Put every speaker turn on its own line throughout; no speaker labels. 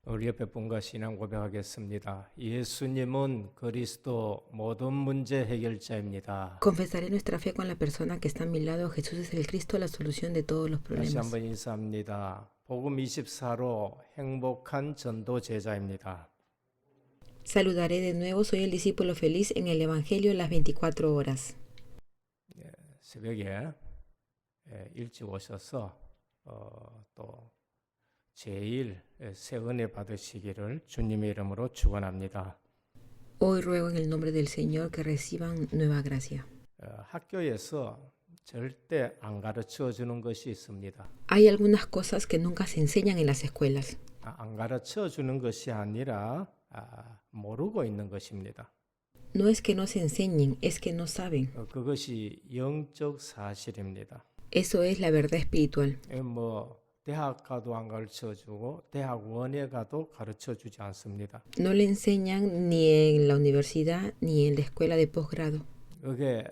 우리 옆에 분과 신앙 고백하겠습니다. 예수님은 그리스도 모든 문제 해결자입니다.
Confesaré nuestra fe con la persona que está a mi lado. Jesús es el Cristo, la solución de todos los
다시
problemas.
한번 인사합니다. 복음 24로 행복한 전도 제자입니다.
Saludaré de nuevo. Soy el discípulo feliz en el Evangelio las 24 horas.
새벽에 일찍 오셔서 또 제일 새 은혜 받으시기를 주님의 이름으로 축원합니다.
Hoy ruego en el nombre del Señor que reciban nueva gracia.
학교에서 절대 안 가르쳐 주는 것이 있습니다.
Hay algunas cosas que nunca se enseñan en las escuelas.
안 가르쳐 주는 것이 아니라 모르고 있는 것입니다.
No es que no se enseñen, es que no saben.
그것이 영적 사실입니다.
Eso es la verdad espiritual.
대학 가도 안 가르쳐 주고 대학원에 가도 가르쳐 주지 않습니다.
No le enseñan ni en la universidad ni en la escuela de posgrado.
그게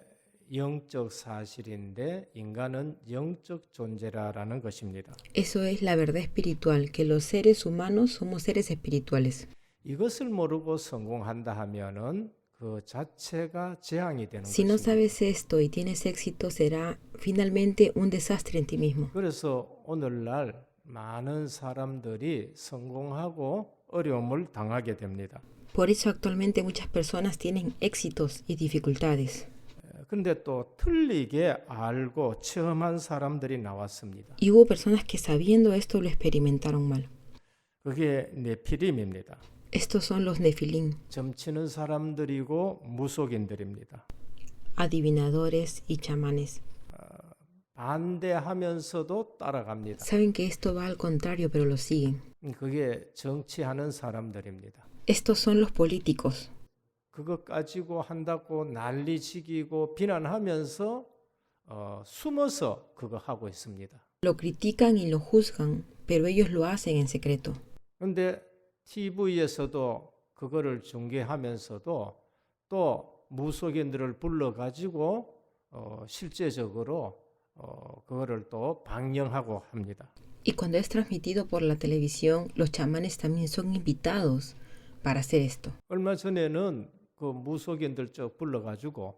영적 사실인데 인간은 영적 존재라는 것입니다.
Eso es la verdad espiritual, que los seres humanos somos seres espirituales.
이것을 모르고 성공한다 하면은 그 자체가 재앙이 되는
Si no
것입니다.
sabes esto y tienes éxito, será finalmente un desastre en ti mismo.
그래서 오늘날 많은 사람들이 성공하고 어려움을 당하게 됩니다.
Por eso actualmente muchas personas tienen éxitos y dificultades.
그런데 또 틀리게 알고 체험한 사람들이 나왔습니다.
Y hubo personas que sabiendo esto lo experimentaron mal.
그게 네피림입니다.
Estos son los nefilim,
점치는 사람들이고 무속인들입니다.
adivinadores y chamanes.
반대하면서도 따라갑니다.
Saben que esto va al contrario, pero lo siguen.
그게 정치하는 사람들입니다.
Estos son los políticos.
그것 가지고 한다고 난리치기고 비난하면서 숨어서 그거 하고 있습니다.
Lo critican y lo juzgan, pero ellos lo hacen en secreto.
그런데 TV에서도 그거를 중계하면서도 또 무속인들을 불러가지고 실제적으로 그거를 또 방영하고 합니다.
Y cuando es transmitido por la televisión, los chamanes también son invitados para hacer esto.
얼마 전에는 그 무속인들 쪽 불러가지고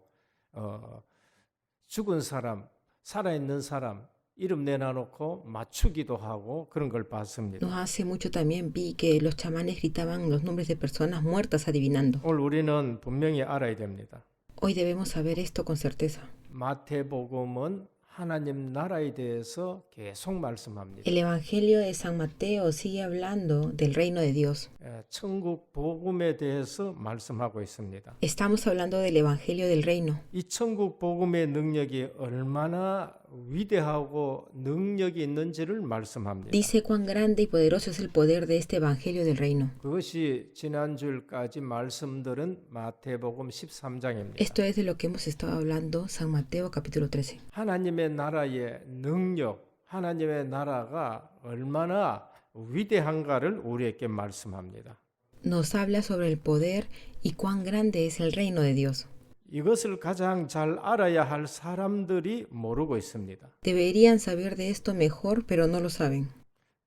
죽은 사람, 살아있는 사람 이름 내놔놓고 맞추기도 하고 그런 걸 봤습니다.
No hace mucho también vi que los chamanes gritaban los nombres de personas muertas adivinando.
오늘 우리는 분명히 알아야 됩니다.
Hoy debemos saber esto con certeza.
마태복음은 하나님 나라에 대해서 계속 말씀합니다.
El Evangelio de San Mateo sigue hablando del reino de Dios.
천국 복음에 대해서 말씀하고 있습니다.
Estamos hablando del Evangelio del reino.
이 천국 복음의 능력이 얼마나 위대하고 능력이 있는지를 말씀합니다.
Dice cuán grande y poderoso es el poder de este Evangelio del reino.
그것이 지난주까지 말씀드린 마태복음 13장입니다.
Esto es de lo que hemos estado hablando, San Mateo capítulo 13.
하나님의 나라의 능력, 하나님의 나라가 얼마나 위대한가를 우리에게 말씀합니다.
Nos habla sobre el poder y cuán grande es el reino de Dios.
이것을 가장 잘 알아야 할 사람들이 모르고 있습니다.
Deberían saber de esto mejor, pero no lo saben.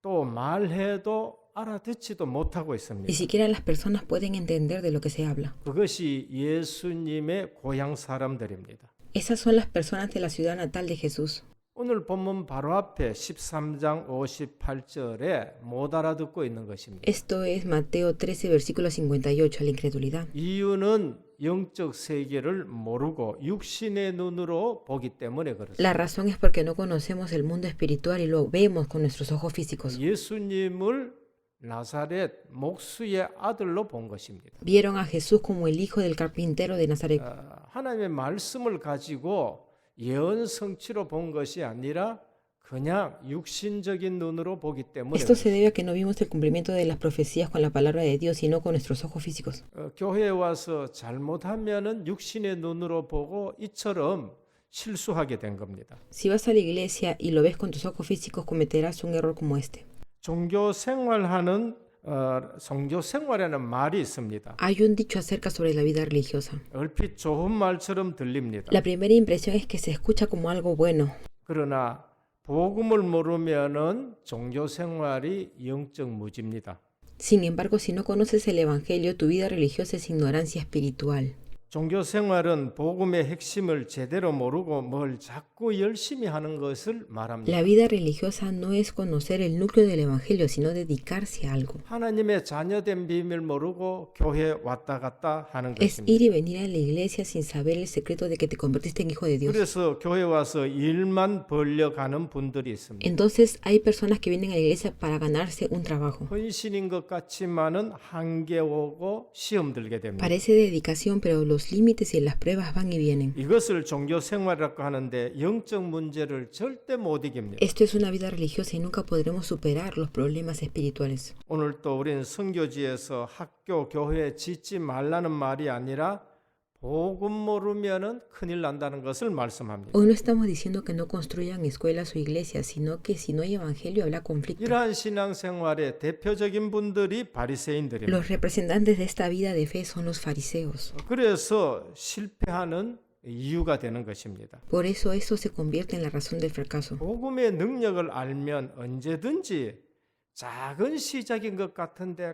또 말해도 알아듣지도 못하고
Ni
있습니다.
siquiera las personas pueden entender de lo que se habla.
그것이 예수님의 고향 사람들입니다.
Esas son las personas de la ciudad natal de Jesús.
오늘 본문 바로 앞에 13장 58절에 못 알아듣고 있는 것입니다.
Esto es Mateo 13, versículo 58, la incredulidad.
이유는 영적 세계를 모르고 육신의 눈으로 보기 때문에 그렇습니다.
La razón es porque no conocemos el mundo espiritual y lo vemos con nuestros ojos físicos.
예수님을 나사렛 목수의 아들로 본 것입니다.
Vieron a Jesús como el hijo del carpintero de Nazaret.
하나님의 말씀을 가지고 예언 성취로 본 것이 아니라 그냥 육신적인 눈으로 보기 때문에
Esto se debe a que no vimos el cumplimiento de las profecías con la palabra de Dios, sino con nuestros ojos físicos.
교회에 와서 잘못하면은 육신의 눈으로 보고 이처럼 실수하게 된 겁니다.
Si vas a la iglesia y lo ves con tus ojos físicos, cometerás un error como este.
종교 생활하는 종교 생활에는 말이 있습니다.
Hay un dicho acerca sobre la vida religiosa.
얼핏 좋은 말처럼 들립니다.
La primera impresión es que se escucha como algo bueno,
그러나 복음을 모르면은 종교 생활이 영적 무지입니다.
Sin embargo, si no conoces el Evangelio, tu vida religiosa es ignorancia espiritual.
종교 생활은 복음의 핵심을 제대로 모르고 뭘 자꾸 열심히 하는 것을 말합니다.
La vida religiosa no es conocer el núcleo del Evangelio, sino dedicarse a algo.
하나님의 자녀된 비밀 모르고 교회 왔다 갔다 하는
Es
것입니다.
ir y venir a la iglesia sin saber el secreto de que te convertiste en hijo de Dios.
그래서 교회 와서 일만 벌려가는 분들이 있습니다.
Entonces hay personas que vienen a la iglesia para ganarse un trabajo.
헌신인 것 같지만은 한계 오고 시험 들게 됩니다.
Parece dedicación, pero los límites y las pruebas van y vienen.
이것을 종교 생활이라고 하는데 영적 문제를 절대 못 이깁니다.
Esto es una vida religiosa y nunca podremos superar los problemas espirituales.
오늘 또 우리는 선교지에서 학교, 교회 짓지 말라는 말이 아니라 복음 모르면은 큰일 난다는 것을 말씀합니다.
Hoy no estamos diciendo que no construyan escuelas o iglesias, sino que si no hay evangelio habrá conflicto.
이러한 신앙생활의 대표적인 분들이 바리새인들입니다.
Los representantes de esta vida de fe son los fariseos.
그래서 실패하는 이유가 되는 것입니다.
Por eso esto se convierte en la razón del fracaso.
복음의 능력을 알면 언제든지 작은 시작인 것 같은데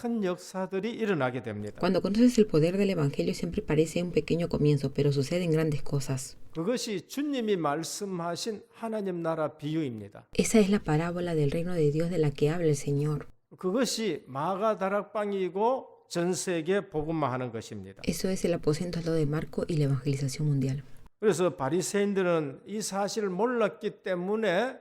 큰 역사들이 일어나게 됩니다.
Cuando conoces el poder del evangelio siempre parece un pequeño comienzo, pero suceden grandes cosas.
그것이 주님이 말씀하신 하나님 나라 비유입니다.
Esa es la parábola del reino de Dios de la que habla el Señor.
그것이 마가 다락방이고 전 세계 복음화하는 것입니다.
Eso es el aposento al lado de Marco y la evangelización mundial.
그래서 바리새인들은 이 사실을 몰랐기 때문에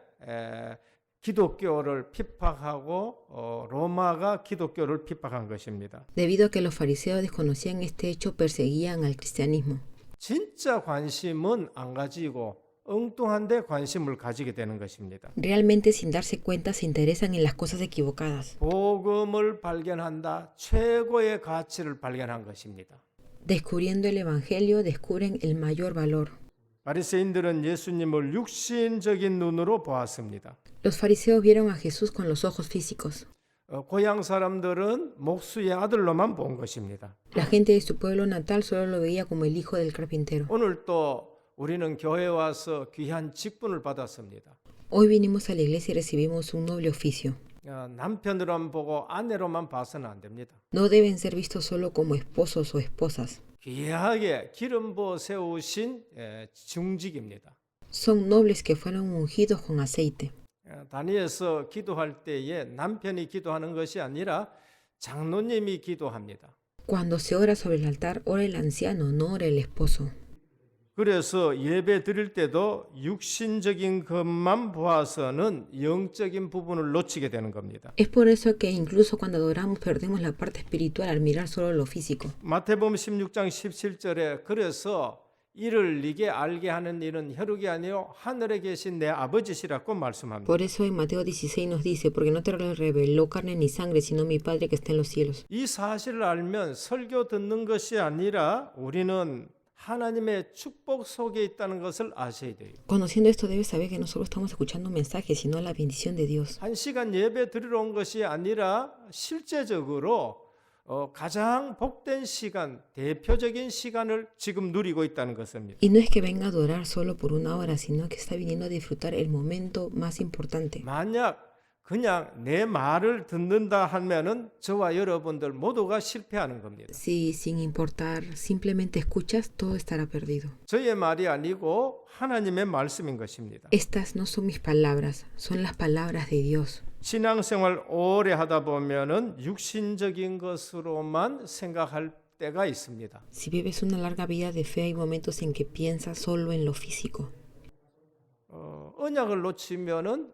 기독교를 핍박하고 로마가 기독교를 핍박한 것입니다.
Debido a que los fariseos desconocían este hecho, perseguían al cristianismo.
진짜 관심은 안 가지고 엉뚱한 데 관심을 가지게 되는 것입니다.
Realmente, sin darse cuenta, se interesan en las cosas equivocadas.
복음을 발견한다. 최고의 가치를 발견한 것입니다.
Descubriendo el evangelio, descubren el mayor valor.
바리새인들은 예수님을 육신적인 눈으로 보았습니다.
Los fariseos vieron a Jesús con los ojos físicos.
고향 사람들은 목수의 아들로만 본 것입니다.
La gente de su pueblo natal solo lo veía como el hijo del carpintero.
오늘 또 우리는 교회에 와서 귀한 직분을 받았습니다.
Hoy vinimos a la iglesia y recibimos un noble oficio.
남편으로만 보고 아내로만 봐서는 안 됩니다.
No deben ser vistos solo como esposos o esposas.
귀하게 기름 부어 세우신 중직입니다.
Son nobles que fueron ungidos con aceite.
단위에서 기도할 때에 남편이 기도하는 것이 아니라 장로님이 기도합니다.
Cuando se ora sobre el altar, ora el anciano, no ora el esposo.
그래서 예배 드릴 때도 육신적인 것만 보아서는 영적인 부분을 놓치게 되는 겁니다.
Es por eso que incluso cuando adoramos perdemos la parte espiritual al mirar solo lo físico.
마태복음 16장 17절에 그래서 이를 네게 알게 하는 일은 혈육이 아니요 하늘에 계신 내 아버지시라고 말씀합니다.
Por eso en Mateo 16 nos dice, porque no te lo reveló carne ni sangre, sino mi Padre que está en los cielos.
이 사실을 알면 설교 듣는 것이 아니라 우리는 하나님의 축복 속에 있다는 것을 아셔야 돼요.
Conociendo esto debes saber que no solo estamos escuchando un mensaje, sino la bendición de Dios.
한 시간 예배 드리러 온 것이 아니라 실제적으로 가장 복된 시간, 대표적인 시간을 지금 누리고 있다는 것입니다.
Y no es que venga a adorar solo por una hora, sino que está viniendo a disfrutar el momento más importante.
만약 그냥 내 말을 듣는다 하면은 저와 여러분들 모두가 실패하는 겁니다.
Si sin importar simplemente escuchas, todo estará perdido.
저의 말이 아니고 하나님의 말씀인 것입니다.
Estas no son mis palabras, son las palabras de Dios.
신앙생활 오래 하다 보면은 육신적인 것으로만 생각할 때가 있습니다.
Si vives una larga vida de fe, hay momentos en que piensas solo en lo físico.
언약을 놓치면은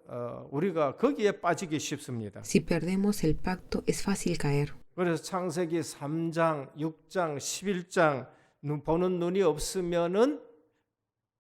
우리가 거기에 빠지기 쉽습니다.
Si perdemos el pacto, es fácil caer.
그래서 창세기 3장, 6장, 11장 보는 눈이 없으면은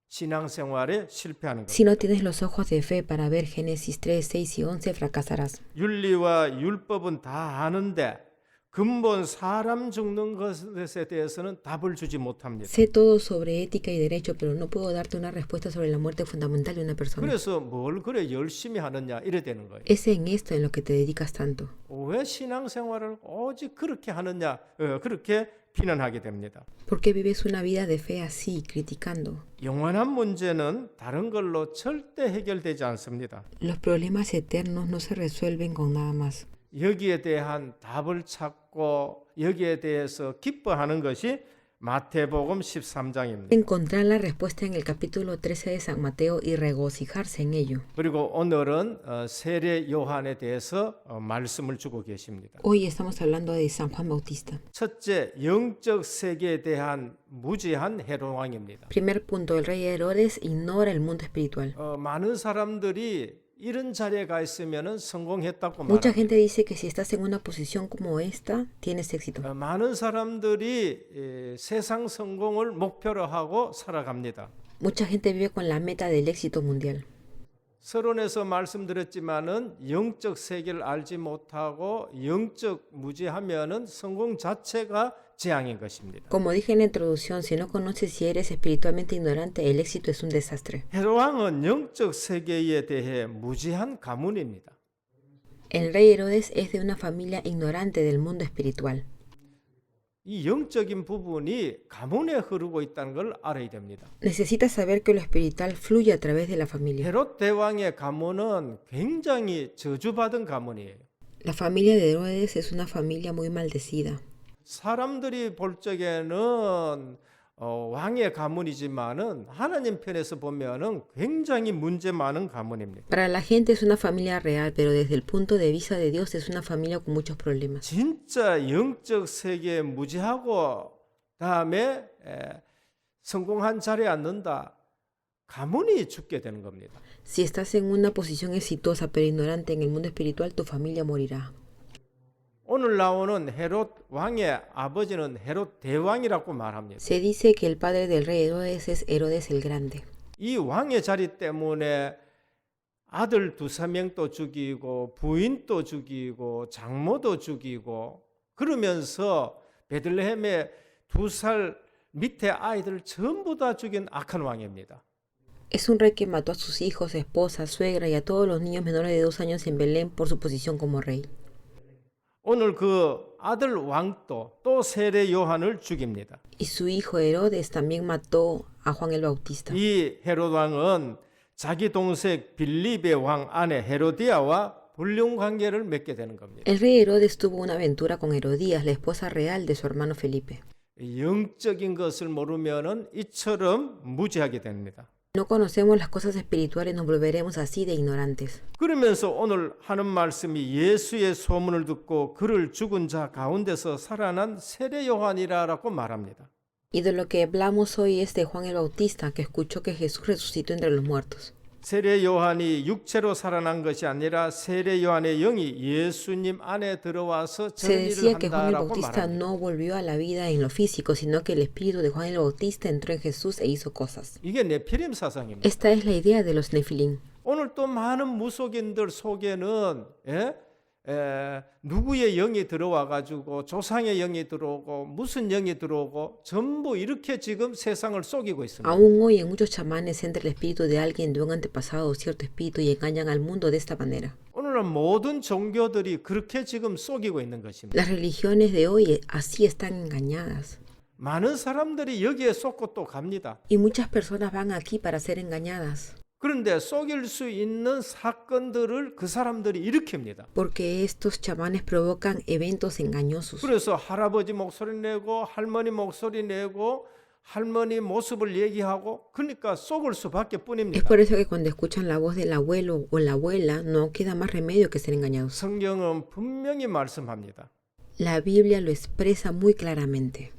신앙생활에 실패하는
Si
겁니다.
no tienes los ojos de fe para ver Génesis 3, 6 y 11, fracasarás.
윤리와 율법은 다 아는데 근본 사람 죽는 것에 대해서는 답을 주지 못합니다.
Sé todo sobre ética y derecho, pero no puedo darte una respuesta sobre la muerte fundamental de una persona.
그래서 뭘 그래 열심히 하느냐 이래 되는 거예요.
Es en esto en lo que te dedicas tanto.
왜 신앙생활을 오직 그렇게 하느냐 그렇게 비난하게 됩니다.
¿Por qué vives una vida de fe así, criticando?
영원한 문제는 다른 걸로 절대 해결되지 않습니다.
Los problemas eternos no se resuelven con nada más.
여기에 대한 답을 찾고 여기에 대해서 기뻐하는 것이 마태복음 13장입니다.
Encontrar la respuesta en el capítulo 13 de San Mateo y regocijarse en ello.
그리고 오늘은 세례 요한에 대해서 말씀을 주고 계십니다.
Hoy estamos hablando de San Juan Bautista.
첫째, 영적 세계에 대한 무지한 헤롯 왕입니다.
Primer punto, el rey Herodes ignora el mundo espiritual.
많은 사람들이 이런 자리에 가 있으면 성공했다고
Mucha
말합니다.
gente dice que si estás en una posición como esta, tienes éxito.
많은 사람들이 세상 성공을 목표로 하고 살아갑니다.
Mucha gente vive con la meta del éxito mundial.
서론에서 말씀드렸지만은 영적 세계를 알지 못하고 영적 무지하면은 성공 자체가 재앙인 것입니다.
Como dije en la introducción, si no conoces si eres espiritualmente ignorante, el éxito es un desastre.
헤롯 왕은 영적 세계에 대해 무지한 가문입니다.
El rey Herodes es de una familia ignorante del mundo espiritual.
이 영적인 부분이 가문에 흐르고 있다는 걸 알아야 됩니다.
Necesitas saber que lo espiritual fluye a través de la familia.
헤롯 대왕의 가문은 굉장히 저주받은 가문이에요.
La familia de Herodes es una familia muy maldecida.
사람들이 볼 적에는 왕의 가문이지만은 하나님 편에서 보면은 굉장히 문제 많은 가문입니다.
Para la gente es una familia real, pero desde el punto de vista de Dios es una familia con muchos problemas.
진짜 영적 세계에 무지하고 다음에 성공한 자리에 앉는다. 가문이 죽게 되는 겁니다.
Si estás en una posición exitosa pero ignorante en el mundo espiritual, tu familia morirá.
오늘 나오는 헤롯 왕의 아버지는 헤롯 대왕이라고 말합니다.
Se dice que el padre del rey Herodes es Herodes el Grande.
이 왕의 자리 때문에 아들 두세 명도 죽이고 부인도 죽이고 장모도 죽이고 그러면서 베들레헴의 2살 밑에 아이들 전부 다 죽인 악한 왕입니다.
Es un rey que mató a sus hijos, esposa, suegra y a todos los niños menores de 2 años en Belén por su posición como rey.
오늘 그 아들 왕도 또 세례 요한을 죽입니다.
Y su hijo Herodes también mató a Juan el Bautista.
이 헤롯 왕은 자기 동생 빌립의 왕 아내 헤로디아와 불륜 관계를 맺게 되는 겁니다.
El rey Herodes tuvo una aventura con Herodías, la esposa real de su hermano Felipe.
영적인 것을 모르면은 이처럼 무지하게 됩니다.
No conocemos las cosas espirituales, nos volveremos así de ignorantes.
그러면서 오늘 하는 말씀이 예수의 소문을 듣고 그를 죽은 자 가운데서 살아난 세례 요한이라고 말합니다.
Y de lo que hablamos hoy es de Juan el Bautista, que escuchó que Jesús resucitó entre los muertos.
세례 요한이 육체로 살아난 것이 아니라 세례 요한의 영이 예수님 안에 들어와서
Se
전일을
decía que Juan el
한다라고
Bautista
말합니다.
no volvió a la vida en lo físico, sino que el espíritu de Juan el Bautista entró en Jesús e hizo cosas.
이게 네피림 사상입니다.
Esta es la idea de los Nefilim.
오늘 또 많은 무속인들 속에는 누구의 영이 들어와 가지고 조상의 영이 들어오고 무슨 영이 들어오고 전부 이렇게 지금 세상을 속이고 있습니다.
Aún hoy en muchos chamanes entra el espíritu de alguien, de un antepasado o cierto espíritu y engañan al mundo de esta manera.
오늘은 모든 종교들이 그렇게 지금 속이고 있는 것입니다.
Las religiones de hoy así están engañadas.
많은 사람들이 여기에 속고 또 갑니다.
Y muchas personas van aquí para ser engañadas.
그런데 속일 수 있는 사건들을 그 사람들이 일으킵니다.
Porque estos chamanes provocan eventos engañosos.
그래서 할아버지 목소리 내고 할머니 목소리 내고 할머니 모습을 얘기하고 그러니까 속을 수밖에
Es
뿐입니다.
por eso que cuando escuchan la voz del abuelo o la abuela no queda más remedio que ser engañados.
성경은 분명히 말씀합니다.
La Biblia lo expresa muy claramente.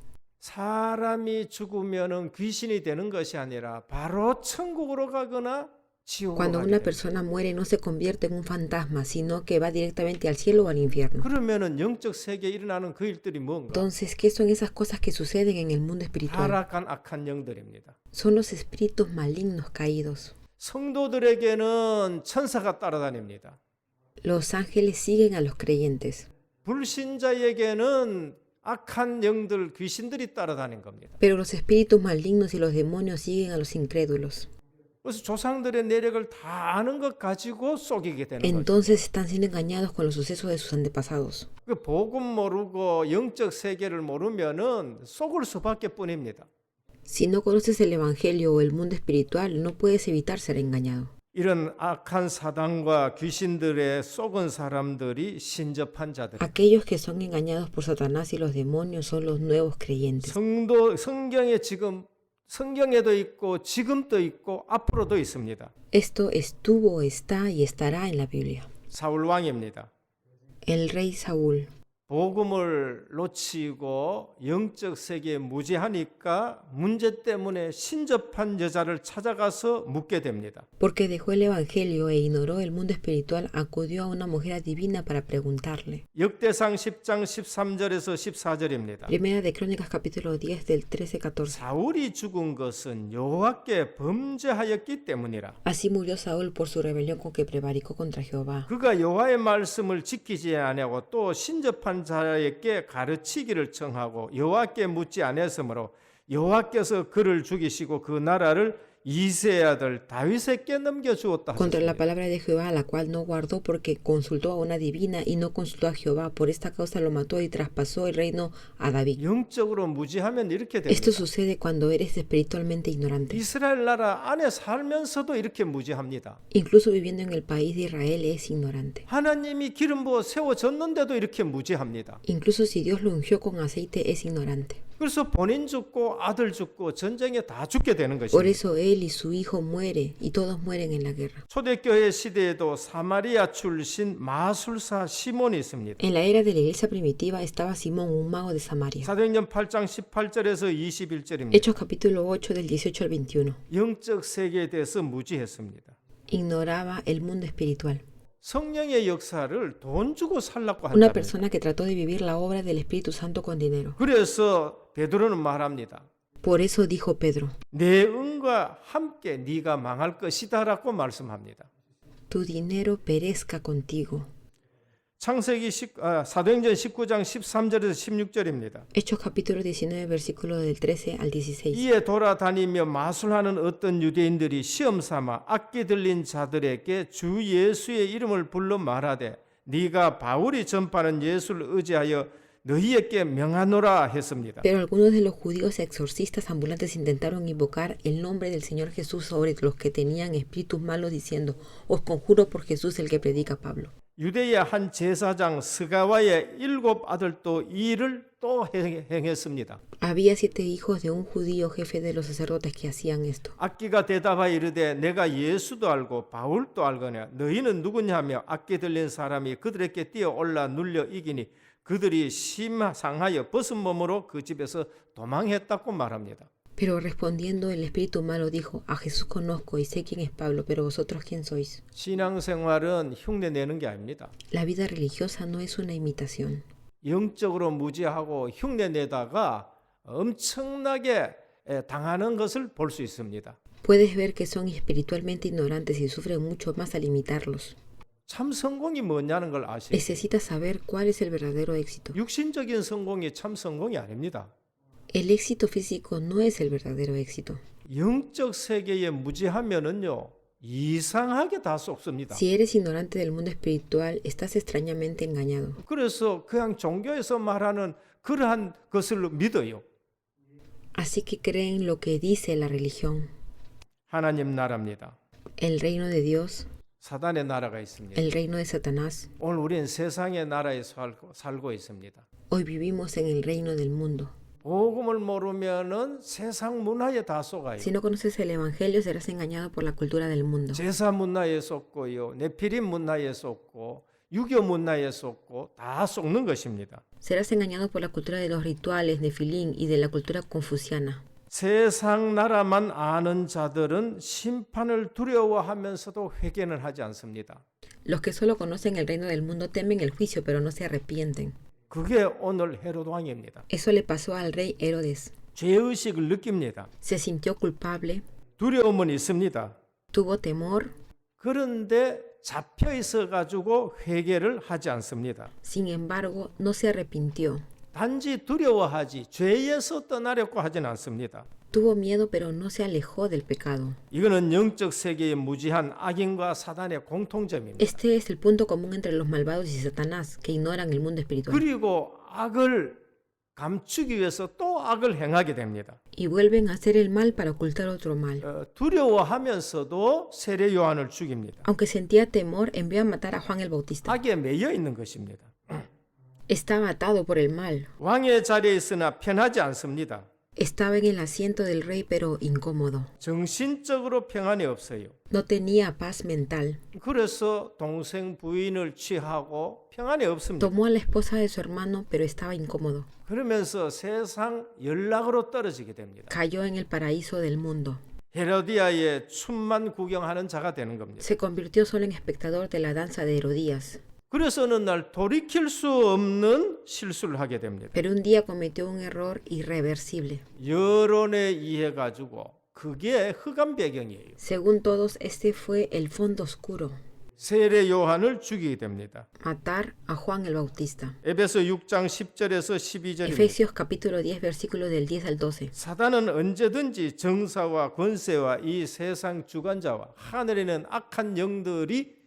사람이 죽으면은 귀신이 되는 것이 아니라 바로 천국으로 가거나 지옥으로
Cuando
가게
una
됩니다.
persona muere no se convierte en un fantasma, sino que va directamente al cielo o al infierno.
그러면은 영적 세계에 일어나는 그 일들이 뭔가?
Entonces, ¿qué son esas cosas que suceden en el mundo espiritual?
타락한 악한 영들입니다.
Son los espíritus malignos caídos.
성도들에게는 천사가 따라다닙니다.
Los ángeles siguen a los creyentes,
불신자에게는 악한 영들, 귀신들이 따라다닌 겁니다.
pero los espíritus malignos y los demonios siguen a los incrédulos.
그래서 조상들의 내력을 다 아는 것 가지고 속이게 되는 거죠.
Entonces están siendo engañados con los sucesos de sus antepasados.
그 복음 모르고 영적 세계를 모르면은 속을 수밖에 뿐입니다.
Si no conoces el Evangelio o el mundo espiritual, no puedes evitar ser engañado.
이런 악한 사단과 귀신들의 속은 사람들이 신접한 자들.
Aquellos que son engañados por Satanás y los demonios son los nuevos creyentes.
성경에도 있고 지금도 있고 앞으로도 있습니다.
Esto estuvo, está y estará en la Biblia.
사울 왕입니다.
El rey Saúl,
복음을 놓치고 영적 세계에 무지하니까 문제 때문에 신접한 여자를 찾아가서 묻게 됩니다.
porque dejó el evangelio e ignoró el mundo espiritual, acudió a una mujer adivina para preguntarle.
역대상 10장 13절에서 14절입니다.
Primera de Crónicas capítulo 10 del 13-14.
사울이 죽은 것은 여호와께 범죄하였기 때문이라.
Así murió Saúl por su rebelión con que prevaricó contra Jehová.
그가 여호와의 말씀을 지키지 아니하고 또 신접한 자에게 가르치기를 청하고 여호와께 묻지 아니했으므로 여호와께서 그를 죽이시고 그 나라를 이새의 아들 다윗에게 넘겨주었다
Contra la
하셨습니다.
palabra de Jehová, la cual no guardó porque consultó a una divina y no consultó a Jehová. Por esta causa lo mató y traspasó el reino a David.
영적으로 무지하면 이렇게 됩니다.
Esto sucede cuando eres espiritualmente ignorante.
이스라엘 나라 안에 살면서도 이렇게 무지합니다.
Incluso viviendo en el país de Israel es ignorante.
하나님이 기름 부어 세워졌는데도 이렇게 무지합니다.
Incluso si Dios lo ungió con aceite es ignorante.
그래서 본인 죽고 아들 죽고 전쟁에 다 죽게 되는
Por
것입니다.
eso él y su hijo mueren y todos mueren en la guerra.
초대교회 시대에도 사마리아 출신 마술사 시몬이 있습니다.
En la era de la iglesia primitiva estaba Simón, un mago de Samaria.
사도행전 8장 18절에서 21절입니다.
Hechos capítulo 8 del 18 al 21.
영적 세계에 대해서 무지했습니다.
Ignoraba el mundo espiritual.
성령의 역사를 돈 주고 살라고
Una
한다.
persona que trató de vivir la obra del Espíritu Santo con dinero.
그래서 베드로는 말합니다.
Por eso dijo Pedro,
내 은과 함께 네가 망할 것이다라고 말씀합니다.
tu dinero perezca contigo.
사도행전 19장 13절에서 16절입니다.
Hechos capítulo 19 versículo del 13 al 16.
이에 돌아다니며 마술하는 어떤 유대인들이 시험 삼아 악기 들린 자들에게 주 예수의 이름을 불러 말하되 네가 바울이 전파하는 예수를 의지하여 너희에게 명하노라 했습니다.
Pero algunos de los judíos exorcistas ambulantes intentaron invocar el nombre del Señor Jesús sobre los que tenían espíritus malos diciendo, os conjuro por Jesús el que predica Pablo.
유대의 한 제사장 스가와의 7 아들도 이 일을 또 행했습니다.
Había 7 hijos de un judío jefe de los sacerdotes que hacían esto.
악기가 대답하여 이르되 내가 예수도 알고 바울도 알거냐 너희는 누구냐며 악기 들린 사람이 그들에게 뛰어올라 눌려 이기니 그들이 심상하여 벗은 몸으로 그 집에서 도망했다고 말합니다.
Pero respondiendo el espíritu malo dijo, a Jesús conozco y sé quién es Pablo, pero vosotros quién sois.
신앙생활은 흉내 내는 게 아닙니다.
La vida religiosa no es una imitación.
영적으로 무지하고 흉내 내다가 엄청나게 당하는 것을 볼 수 있습니다.
Puedes ver que son espiritualmente ignorantes y sufren mucho más al imitarlos.
참 성공이 뭐냐는 걸 아셔야 돼요.
Necesitas saber cuál es el verdadero éxito.
육신적인 성공이 참 성공이 아닙니다.
El éxito físico no es el verdadero éxito.
영적 세계에 무지하면은요 이상하게 다 속습니다.
Si eres ignorante del mundo espiritual, estás extrañamente engañado.
그래서 그냥 종교에서 말하는 그러한 것을 믿어요.
Así que creen lo que dice la religión.
하나님 나라입니다.
El reino de Dios,
사단의 나라가 있습니다.
el reino de Satanás.
오늘 우리는 세상의 나라에 살고 있습니다.
Hoy vivimos en el reino del mundo.
복음을 모르면은 세상 문화에 다 속아요.
Si no conoces el evangelio, serás engañado por la cultura del mundo.
제사 문화에 속고요, 네피림 문화에 속고, 유교 문화에 속고 다 속는 것입니다.
Serás engañado por la cultura de los rituales, nefilín y de la cultura confuciana.
세상 나라만 아는 자들은 심판을 두려워하면서도 회개는 하지 않습니다.
Los que solo conocen el reino del mundo temen el juicio, pero no se arrepienten.
그게 오늘 헤롯 왕입니다.
Eso le pasó al rey Herodes.
죄의식을 느낍니다.
Se sintió culpable,
두려움은 있습니다.
tuvo temor,
그런데 잡혀 있어 가지고 회개를 하지 않습니다.
sin embargo, no se arrepintió.
단지 두려워하지 죄에서 떠나려고 하진 않습니다.
Tuvo miedo, pero no se alejó del pecado.
이거는 영적 세계의 무지한 악인과 사단의 공통점입니다.
Este es el punto común entre los malvados y Satanás, que ignoran el mundo espiritual.
그리고 악을 감추기 위해서 또 악을 행하게 됩니다.
y vuelven a hacer el mal para ocultar otro mal.
두려워하면서도 세례 요한을 죽입니다.
Aunque sentía temor, envió a matar a Juan el Bautista.
악에 매여 있는 것입니다.
Estaba atado por el mal.
왕의 자리에 있으나 편하지 않습니다.
Estaba en el asiento del rey, pero incómodo.
정신적으로 평안이 없어요.
No tenía paz mental.
그래서 동생 부인을 취하고 평안이 없습니다.
Tomó a la esposa de su hermano, pero estaba incómodo.
그러면서 세상 연락으로 떨어지게 됩니다.
Cayó en el paraíso del mundo.
헤로디아의 춤만 구경하는 자가 되는 겁니다.
Se convirtió solo en espectador de la danza de Herodías.
그래서 어느 날 돌이킬 수 없는 실수를 하게 됩니다.
Pero un día cometió un error irreversible.
여론에 의해 가지고 그게 흑암 배경이에요.
Según todos, este fue el fondo oscuro.
세례 요한을 죽이게 됩니다.
Matar a Juan el Bautista.
에베소 6장 10절에서 12절입니다.
Efesios capítulo 10, versículo del 10 al 12.
사단은 언제든지 정사와 권세와 이 세상 주관자와 하늘에 있는 악한 영들이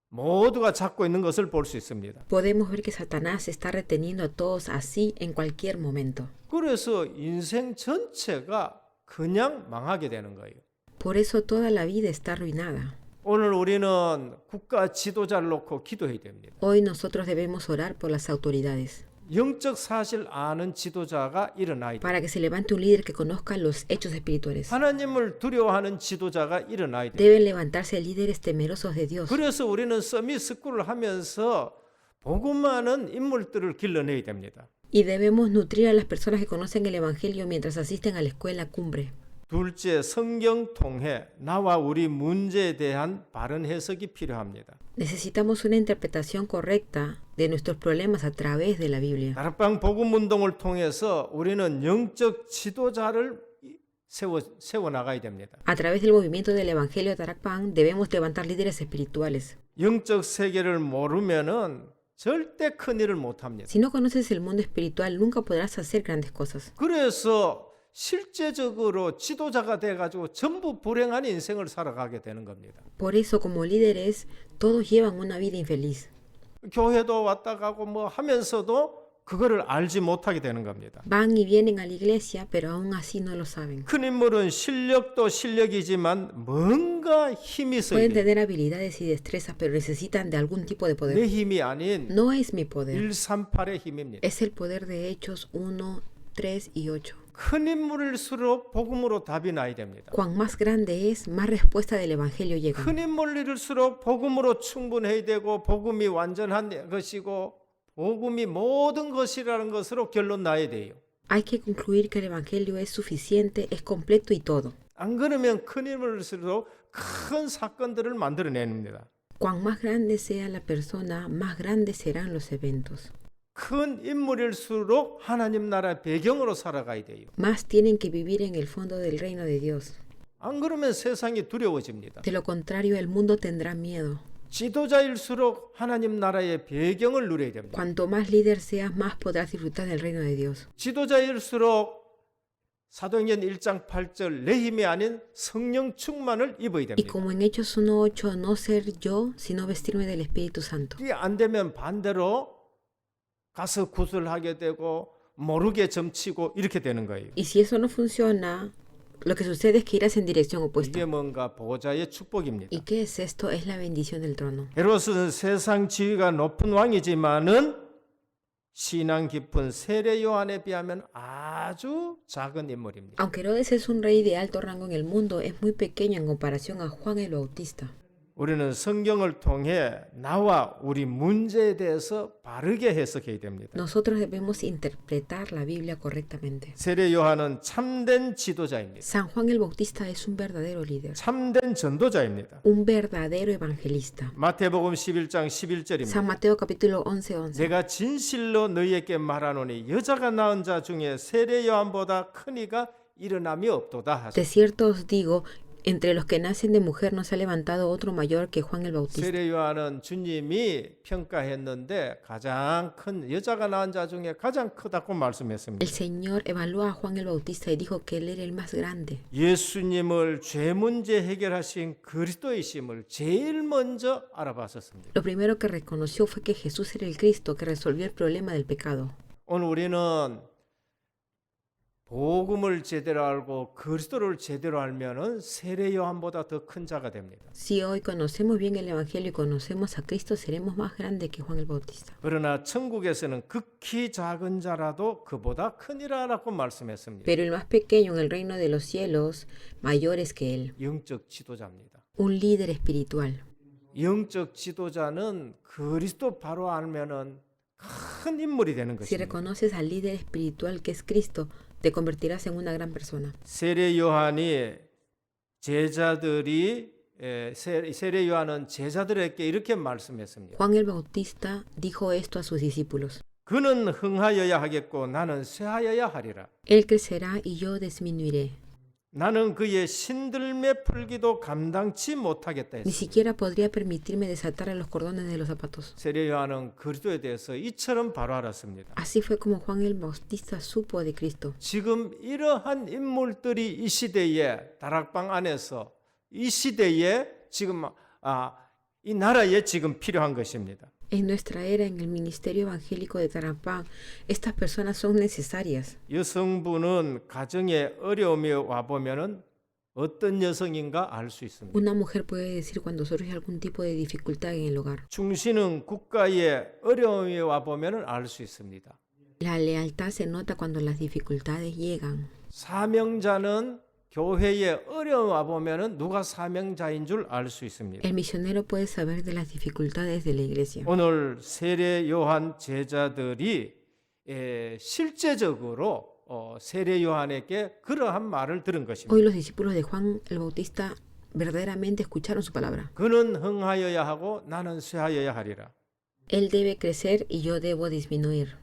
모두가 잡고 있는 것을 볼 수 있습니다.
Podemos ver que Satanás está reteniendo a todos así en cualquier momento.
그래서 인생 전체가 그냥 망하게 되는 거예요.
Por eso toda la vida está arruinada.
오늘 우리는 국가 지도자를 놓고 기도해야 됩니다.
Hoy nosotros debemos orar por las autoridades,
영적 사실 아는 지도자가 일어나야 돼요.
para que se levante un líder que conozca los hechos espirituales.
하나님을 두려워하는 지도자가 일어나야 돼요.
Deben levantarse líderes temerosos de Dios.
그래서 우리는 서밋 스쿨을 하면서 복음하는 인물들을 길러내야 됩니다.
Y debemos nutrir a las personas que conocen el Evangelio mientras asisten a la escuela cumbre.
둘째, 성경 통해 나와 우리 문제에 대한 바른 해석이 필요합니다.
Necesitamos una interpretación correcta de nuestros problemas a través de la Biblia.
다락방 복음 운동을 통해서 우리는 영적 지도자를 세워 나가야 됩니다.
A través del movimiento del Evangelio de Tarakpan debemos levantar líderes espirituales.
영적 세계를 모르면은 절대 큰 일을 못 합니다.
Si no conoces el mundo espiritual, nunca podrás hacer grandes cosas.
그래서 실제적으로 지도자가 돼 가지고 전부 불행한 인생을 살아가게 되는 겁니다.
Por eso, como líderes, todos llevan una vida infeliz.
교회도 왔다 가고 뭐 하면서도 그거를 알지 못하게 되는 겁니다.
Van y vienen a la iglesia, pero aún así no lo saben.
큰 인물은 실력도 실력이지만 뭔가 힘이 있어야
Pueden
돼요.
tener habilidades y destrezas, pero necesitan de algún tipo de
내
poder.
힘이 아닌
No es mi poder,
138의 힘입니다.
es el poder de Hechos 1, 3 y 8.
큰 인물일수록 복음으로 답이 나야 됩니다.
Cuán más grande es, más respuesta del Evangelio llega.
큰 인물일수록 복음으로 충분해야 되고 복음이 완전한 것이고 복음이 모든 것이라는 것으로 결론 나야 돼요.
Hay que concluir que el Evangelio es suficiente, es completo y todo.
안 그러면 큰 인물일수록 큰 사건들을 만들어냅니다.
Cuán más grande sea la persona, más grandes serán los eventos.
큰 인물일수록 하나님 나라 배경으로 살아가야 돼요.
Más tienen que vivir en el fondo del reino de Dios.
안 그러면 세상이 두려워집니다.
De lo contrario, el mundo tendrá miedo.
지도자일수록 하나님 나라의 배경을 누려야 됩니다.
Cuanto más líder seas, más podrás disfrutar del reino de Dios.
지도자일수록 사도행전 1장 8절 내 힘이 아닌 성령 충만을 입어야
Y
됩니다.
como en Hechos 1:8, no ser yo, sino vestirme del Espíritu Santo.
이게 안 되면 반대로 가서 구슬하게 되고 모르게 점치고 이렇게 되는 거예요.
Y si eso no funciona, lo que sucede es que irás en dirección opuesta.
이게 뭔가 보호자의 축복입니다.
¿Y qué es esto? Es la bendición del trono.
헤롯은 세상 지위가 높은 왕이지만은 신앙 깊은 세례 요한에 비하면 아주 작은 인물입니다.
Aunque Herodes es un rey de alto rango en el mundo, es muy pequeño en comparación a Juan el Bautista.
우리는 성경을 통해 나와 우리 문제에 대해서 바르게 해석해야 됩니다.
Nosotros debemos interpretar la Biblia correctamente.
세례 요한은 참된 지도자입니다.
San Juan el Bautista es un verdadero líder,
참된 전도자입니다.
un verdadero evangelista.
마태복음 11장
San
11절입니다.
Mateo capítulo 11:11.
내가 진실로 너희에게 말하노니 여자가 낳은 자 중에 세례 요한보다 큰 이가 일어남이 없도다.
De cierto os digo, entre los que nacen de mujer no se ha levantado otro mayor que Juan el Bautista.
세례 요한은 주님이 평가했는데 가장 큰 여자가 낳은 자 중에 가장 크다고 말씀했습니다.
El Señor evaluó a Juan el Bautista y dijo que él era el más grande.
예수님을 죄 문제 해결하신 그리스도이심을 제일 먼저 알아봤었습니다.
Lo primero que reconoció fue que Jesús era el Cristo que resolvió el problema del pecado.
오늘 우리는 복음을 제대로 알고 그리스도를 제대로 알면은 세례 요한보다 더 큰 자가 됩니다.
Si hoy conocemos bien el Evangelio y conocemos a Cristo, seremos más grandes que Juan el Bautista.
그러나 천국에서는 극히 작은 자라도 그보다 크니라라고 말씀했습니다.
Pero el más pequeño en el reino de los cielos, mayor es que él.
영적 지도자입니다.
Un líder espiritual.
영적 지도자는 그리스도 바로 알면은 큰 인물이 되는
Si
것입니다.
reconoces al líder espiritual que es Cristo, te convertirás en una gran persona.
세례 요한이 세례 요한은 제자들에게 이렇게 말씀했습니다.
Juan el Bautista dijo esto a sus discípulos.
그는 흥하여야 하겠고 나는 쇠하여야 하리라.
Él crecerá y yo disminuiré.
나는 그의 신들매 풀기도 감당치 못하겠다
Ni
했습니다.
siquiera podría permitirme desatar los cordones de los zapatos.
세례 요한은 그리스도에 대해서 이처럼 바로 알았습니다.
Así fue como Juan el Bautista supo de Cristo.
지금 이러한 인물들이 이 시대에 다락방 안에서 이 시대에 지금 이 나라에 지금 필요한 것입니다.
En nuestra era, en el ministerio evangélico de Tarampán, estas personas son necesarias.
여성분은 가정에 어려움이 와 보면은 어떤 여성인가 알 수 있습니다.
Una mujer puede decir cuando surge algún tipo de dificultad en el hogar.
중신은 국가에 어려움이 와 보면은 알 수 있습니다.
La lealtad se nota cuando las dificultades llegan.
사명자는 교회에 어려움 와 보면은 누가 사명자인 줄 알 수 있습니다.
El misionero puede saber de las dificultades de la iglesia.
오늘 세례 요한 제자들이 실제적으로 세례 요한에게 그러한 말을 들은 것입니다.
Hoy los discípulos de Juan el Bautista verdaderamente escucharon su palabra.
그는 흥하여야 하고 나는 쇠하여야 하리라.
Él debe crecer y yo debo disminuir.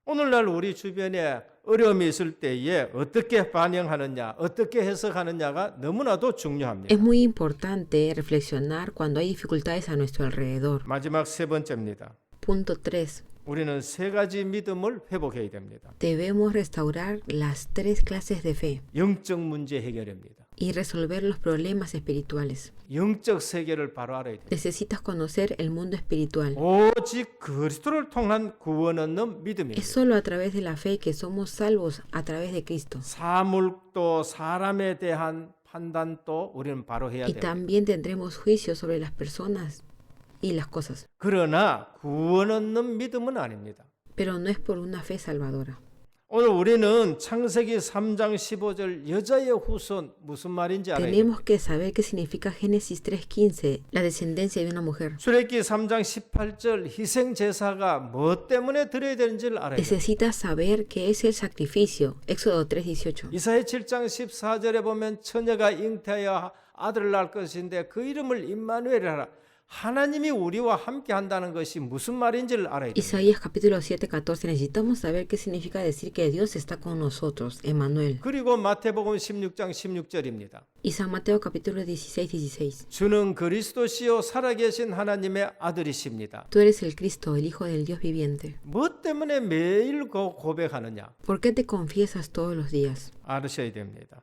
오늘날 우리 주변에 어려움이 있을 때에 어떻게 반응하느냐, 어떻게 해석하느냐가 너무나도 중요합니다.
Es muy importante reflexionar cuando hay dificultades a nuestro alrededor.
마지막 세 번째입니다.
Punto 3.
우리는 세 가지 믿음을 회복해야 됩니다.
Debemos restaurar las 3 clases de fe
영적 문제 해결입니다.
y resolver los problemas espirituales.
영적 세계를 바로 알아야 됩니다.
Necesitas conocer el mundo espiritual.
오직 그리스도를 통한 구원 얻는
Es
믿음입니다.
solo a través de la fe que somos salvos a través de Cristo.
사물도 사람에 대한 판단도 우리는 바로 해야
Y
됩니다.
también tendremos juicio sobre las personas y las cosas.
그러나 구원 얻는 믿음은 아닙니다.
Pero no es por una fe salvadora.
오늘 우리는 창세기 3장 15절 여자의 후손 무슨 말인지 알아야 됩니다.
Tenemos que saber qué significa Génesis 3:15, la descendencia de una mujer.
출애굽기 3장 18절 희생 제사가 뭐 때문에 드려야 되는지를 알아야 됩니다.
Necesitas saber qué es el sacrificio. Éxodo 3:18.
이사야 7장 14절에 보면 처녀가 잉태하여 아들을 낳을 것인데 그 이름을 임마누엘이라 하라. 하나님이 우리와 함께 한다는 것이 무슨 말인지를 알아야 됩니다.
Isaías capítulo 7:14. Necesitamos saber qué significa decir que Dios está con nosotros, Emmanuel.
그리고 마태복음 16장 16절입니다.
Y San Mateo capítulo 16:16.
주는 그리스도시요 살아계신 하나님의 아들이십니다.
Tú eres el Cristo, el Hijo del Dios viviente.
뭐 때문에 매일 고백하느냐?
¿Por qué te confiesas todos los días?
알으셔야 됩니다.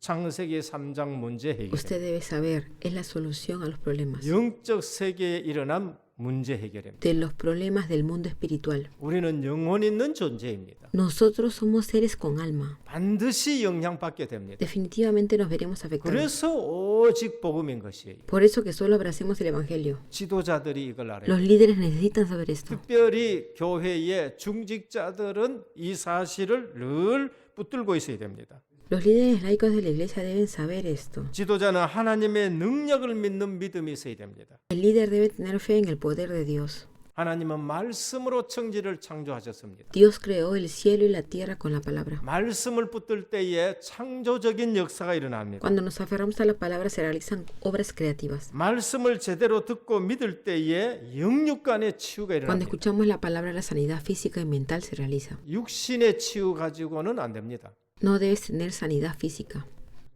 창세기 3장 문제 해결.
Usted debe saber, es la solución a los problemas.
영적 세계에 일어난 문제 해결입니다.
De los problemas del mundo espiritual.
우리는 영혼 있는 존재입니다.
Nosotros somos seres con alma.
반드시 영향받게 됩니다.
Definitivamente nos veremos afectados.
그래서 오직 복음인 것이에요.
Por eso que solo abracemos el Evangelio.
지도자들이 이걸 알아요.
Los líderes necesitan saber esto.
특별히 교회의 중직자들은 이 사실을 늘 붙들고 있어야 됩니다.
Los líderes laicos de la iglesia deben saber esto.
지도자는 하나님의 능력을 믿는 믿음이 있어야 됩니다.
El líder debe tener fe en el poder de Dios.
하나님은 말씀으로 천지를 창조하셨습니다.
Dios creó el cielo y la tierra con la palabra.
말씀을 붙들 때에 창조적인 역사가 일어납니다.
Cuando nos aferramos a la palabra se realizan obras creativas.
말씀을 제대로 듣고 믿을 때에 영육 간의 치유가
Cuando
일어납니다.
escuchamos la palabra, la sanidad física y mental se realiza.
육신의 치유 가지고는 안 됩니다.
No debes tener sanidad física.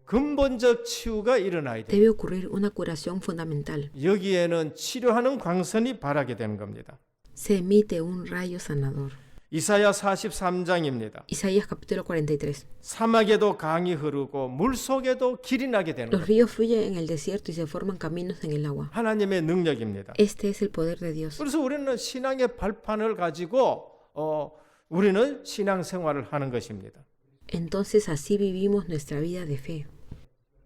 근본적 치유가 일어나야 돼요.
Debe ocurrir una curación fundamental.
여기에는 치료하는 광선이 발하게 되는 겁니다.
Se emite un rayo sanador.
이사야 43장입니다.
Isaías capítulo 43.
사막에도 강이 흐르고 물속에도 길이 나게 되는
Los
겁니다.
ríos fluyen en el desierto y se forman caminos en el agua.
하나님의 능력입니다.
Este es el poder de Dios.
그래서 우리는 신앙의 발판을 가지고 우리는 신앙생활을 하는 것입니다.
Entonces así vivimos nuestra vida de fe.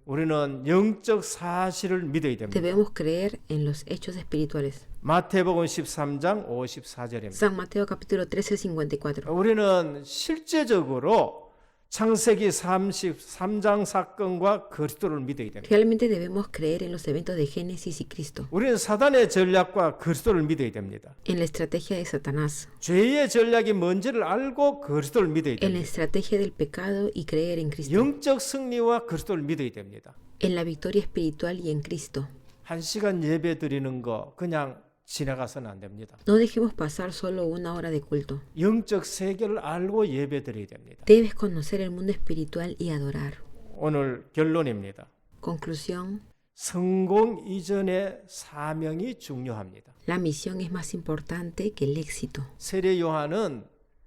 우리는 영적 사실을 믿어야 됩니다.
Debemos creer en los hechos espirituales.
마태복음 13장 54절입니다.
San Mateo capítulo 13, 54.
우리는 실제적으로 창세기 33장 사건과 그리스도를 믿어야 됩니다.
Realmente debemos creer en los eventos de Génesis y Cristo,
우리는 사단의 전략과 그리스도를 믿어야 됩니다.
en la estrategia de Satanás,
죄의 전략이 뭔지를 알고 그리스도를 믿어야
en la
됩니다.
estrategia del pecado y creer en Cristo,
영적 승리와 그리스도를 믿어야 됩니다.
en la victoria espiritual y en Cristo.
1시간 예배 드리는 거 그냥 지나가서는 안 됩니다.
No dejemos pasar solo una hora de culto.
영적 세계를 알고 예배 드려야 됩니다.
Debes conocer el mundo espiritual y adorar.
오늘 결론입니다.
Conclusión,
성공 이전의 사명이 중요합니다.
la misión es más importante que el éxito.
세례 요한은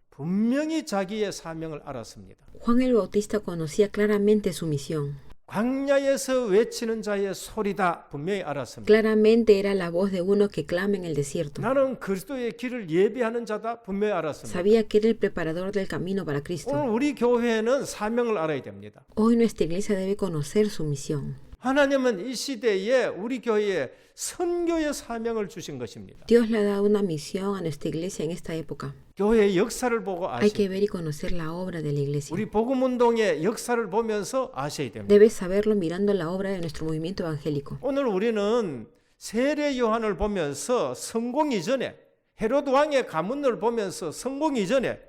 분명히 자기의 사명을 알았습니다.
Juan el Bautista conocía claramente su misión.
광야에서 외치는 자의 소리다 분명히 알았습니다.
Claramente era la voz de uno que clama en el desierto.
나는 그리스도의 길을 예비하는 자다 분명히 알았습니다.
Sabía que era el preparador del camino para Cristo.
오늘 우리 교회는 사명을 알아야 됩니다.
Hoy nuestra iglesia debe conocer su misión.
하나님은 이 시대에 우리 교회에 선교의 사명을 주신 것입니다.
Dios le ha dado una misión a nuestra iglesia en esta época.
교회의 역사를 보고
Hay que
아시고
ver y conocer la obra de la iglesia.
우리 복음운동의 역사를 보면서 아셔야 됩니다.
Debes saberlo mirando la obra de nuestro movimiento evangélico.
오늘 우리는 세례 요한을 보면서 성공 이전에 헤로드 왕의 가문을 보면서 성공 이전에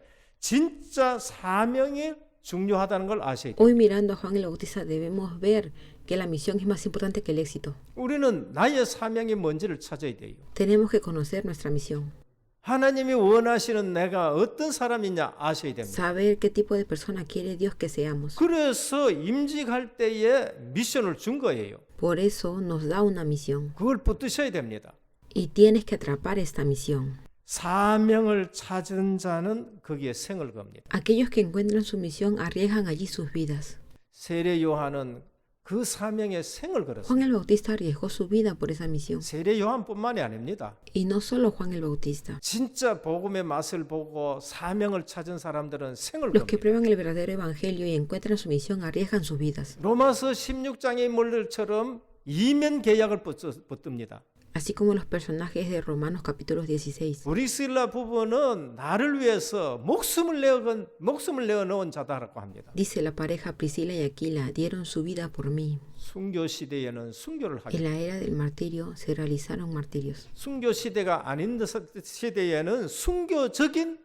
진짜 사명이 중요하다는 걸 아셔야 돼요.
Hoy mirando a Juan el Bautista debemos ver que la misión es más importante que el éxito.
우리는 나의 사명이 뭔지를 찾아야 돼요.
Tenemos que conocer nuestra misión.
하나님이 원하시는 내가 어떤 사람이냐 아셔야 됩니다.
Saber qué tipo de persona quiere Dios que seamos.
그래서 임직할 때에 미션을 준 거예요.
Por eso nos da una misión.
그걸 붙드셔야 됩니다.
Y tienes que atrapar esta misión.
사명을 찾은 자는 거기에 생을 겁니다.
Aquellos que encuentran su misión arriesgan allí sus vidas.
세례 요한은 그 사명에 생을 걸었어요.
Juan el Bautista arriesgó su vida por esa misión.
세례 요한뿐만이 아닙니다.
Y no solo Juan el Bautista.
진짜 복음의 맛을 보고 사명을 찾은 사람들은 생을
Los que
겁니다.
prueban el verdadero evangelio y encuentran su misión arriesgan sus vidas.
로마서 16장의 인물들처럼 이면 계약을 붙듭니다.
Así como los personajes de Romanos capítulo 16.
브리스일라 부부는 나를 위해서 목숨을 내어 놓은 자다라고 합니다.
Dice la pareja Priscila y Aquila dieron su vida por mí.
순교 시대에는 순교를
En
하죠.
la era del martirio se realizaron martirios.
순교 시대가 아닌 시대에는 순교적인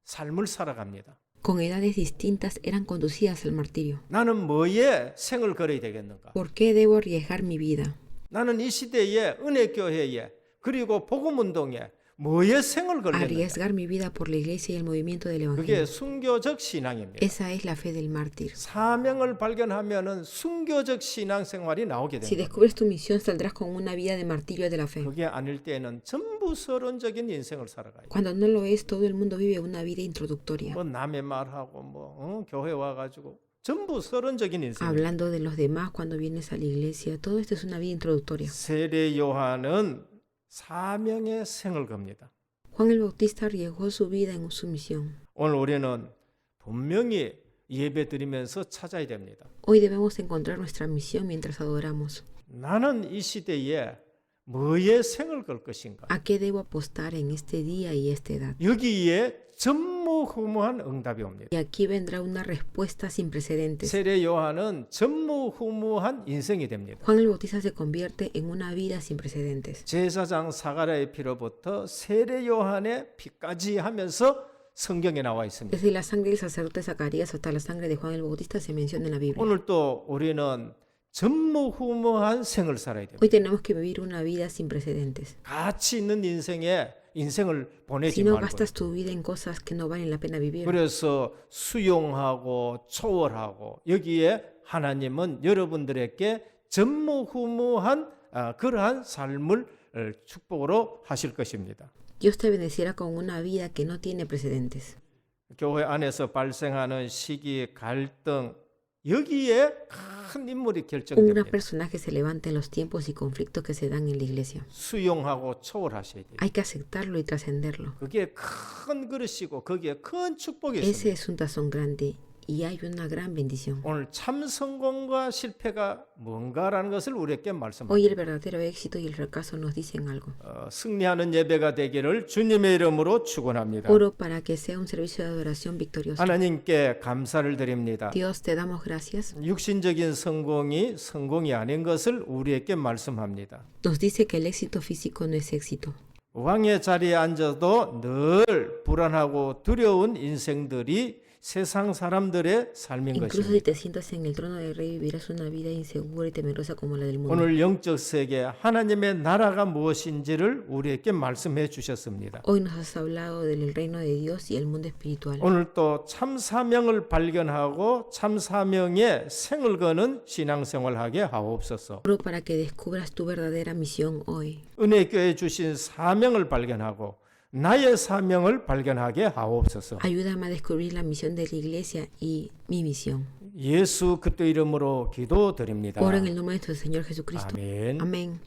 삶을 살아갑니다.
Con edades distintas eran conducidas al martirio.
나는 뭐에 생을 걸어야 되겠는가?
¿Por qué debo arriesgar mi vida?
나는 이 시대에 은혜교회에 그리고 복음운동에 뭐에 생을 걸겠는가?
Arriesgar mi vida por la iglesia y el movimiento del
그게
evangelio.
순교적 신앙입니다.
Esa es la fe del mártir.
사명을 발견하면은 순교적 신앙생활이 나오게
Si
됩니다.
descubres tu misión, saldrás con una vida de martirio de la fe.
그게 아닐 때는 전부 서론적인 인생을 살아가요.
Cuando no lo es, todo el mundo vive una vida introductoria,
뭐 남의 말하고 교회 와가지고 전부 서론적인 인생.
hablando de los demás cuando vienes a la iglesia. Todo esto es una vida introductoria.
세례 요한은 사명의 생을 겁니다.
Juan el Bautista arriesgó su vida en su misión.
오늘 우리는 분명히 예배 드리면서 찾아야 됩니다.
Hoy debemos encontrar nuestra misión mientras adoramos.
나는 이 시대에 뭐에 생을 걸 것인가?
¿A qué debo apostar en este día y esta edad?
여기에 전무후무한 응답이 옵니다.
Y aquí vendrá una respuesta sin precedentes.
세례 요한은 전무후무한 인생이 됩니다.
Juan el Bautista se convierte en una vida sin precedentes.
제사장 사가랴의 피로부터 세례 요한의 피까지 하면서 성경에 나와 있습니다.
Desde la sangre del sacerdote Zacarías hasta la sangre de Juan el Bautista se menciona en la Biblia.
오늘 또 우리는 전무후무한 생을 살아야 됩니다.
Hoy tenemos que vivir una vida sin precedentes.
가치 있는 인생을 보내지
Si no
말고.
gastas tu vida en cosas que no valen la pena vivir.
그래서 수용하고 초월하고 여기에 하나님은 여러분들에게 전무후무한 그러한 삶을 축복으로 하실 것입니다.
Dios te bendecirá con una vida que no tiene precedentes.
교회 안에서 발생하는 시기, 갈등, 여기에 큰 인물이
Un gran
결정됩니다.
personaje se levanta en los tiempos y conflictos que se dan en la iglesia.
수용하고 초월하셔야 돼요.
Hay que aceptarlo y trascenderlo.
그게 큰 그릇이고 거기에 큰 축복이
Ese
있습니다.
es un tazón grande y hay una gran bendición.
오늘 참 성공과 실패가 뭔가라는 것을 우리에게 말씀합니다.
Hoy el verdadero éxito y el fracaso nos dicen algo.
승리하는 예배가 되기를 주님의 이름으로 축원합니다.
Oro para que sea un servicio de adoración victorioso.
하나님께 감사를 드립니다.
Dios, te damos gracias.
육신적인 성공이 아닌 것을 우리에게 말씀합니다.
Nos dice que el éxito físico no es éxito.
왕의 자리에 앉아도 늘 불안하고 두려운 인생들이 세상 사람들의 삶인
Incluso si
것입니다.
te sientas en el trono del rey, vivirás una vida insegura y temerosa como la del mundo.
오늘 영적 세계 하나님의 나라가 무엇인지를 우리에게 말씀해 주셨습니다.
Hoy nos has hablado del reino de Dios y el mundo espiritual.
오늘 또 참 사명을 발견하고 참 사명의 생을 거는 신앙생활하게 하옵소서.
Oro para que descubras tu verdadera misión hoy.
은혜교회 주신 사명을 발견하고 나의 사명을 발견하게 하옵소서.
Ayúdame a descubrir la misión de la iglesia y mi misión.
예수 그리스도 이름으로 기도드립니다.
Oro en el nombre de nuestro Señor Jesucristo.
아멘.
Amén.